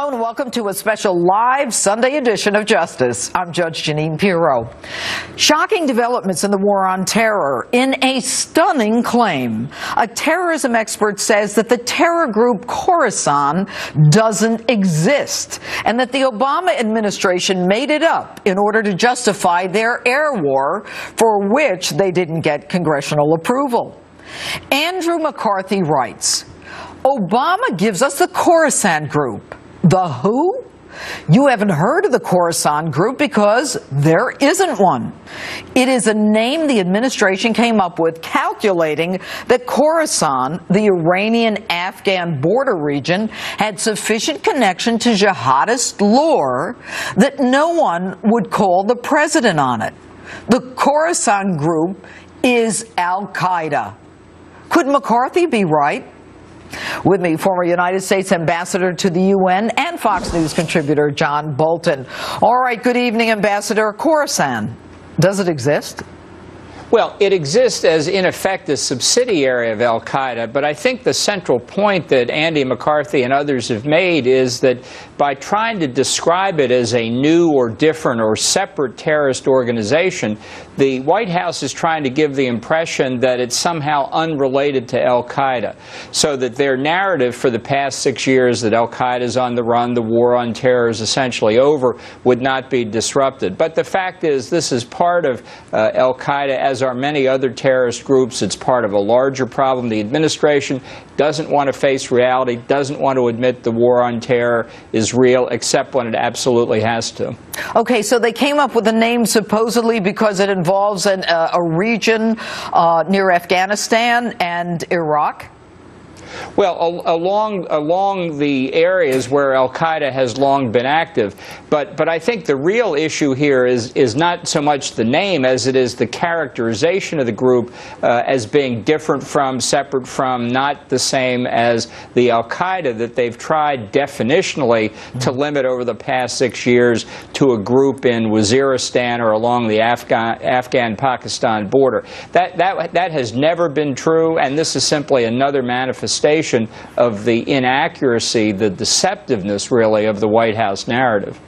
Hello and welcome to a special live Sunday edition of Justice. I'm Judge Jeanine Pirro. Shocking developments in the war on terror. In a stunning claim, a terrorism expert says that the terror group Khorosan doesn't exist and that the Obama administration made it up in order to justify their air war for which they didn't get congressional approval. Andrew McCarthy writes, Obama gives us the Khorosan group. The who? You haven't heard of the Khorosan group because there isn't one. It is a name the administration came up with calculating that Khorosan, the Iranian-Afghan border region, had sufficient connection to jihadist lore that no one would call the president on it. The Khorosan group is Al-Qaeda. Could McCarthy be right? With me, former United States Ambassador to the UN and Fox News contributor John Bolton. All right, good evening, Ambassador. Khorosan, does it exist? Well, it exists as, in effect, a subsidiary of al-Qaeda, but I think the central point that Andy McCarthy and others have made is that by trying to describe it as a new or different or separate terrorist organization, the White House is trying to give the impression that it's somehow unrelated to al-Qaeda, so that their narrative for the past 6 years that al-Qaeda is on the run, the war on terror is essentially over, would not be disrupted. But the fact is, this is part of al-Qaeda, as are many other terrorist groups. It's part of a larger problem. The administration doesn't want to face reality, doesn't want to admit the war on terror is real, except when it absolutely has to. Okay, so they came up with the name supposedly because it involves a region near Afghanistan and Iraq? Well, along the areas where al-Qaeda has long been active, but I think the real issue here is not so much the name as it is the characterization of the group as being different from, separate from, not the same as the al-Qaeda that they've tried definitionally to limit over the past 6 years to a group in Waziristan or along the Afghan-Pakistan border. That has never been true, and this is simply another manifestation of the inaccuracy, the deceptiveness, really, of the White House narrative.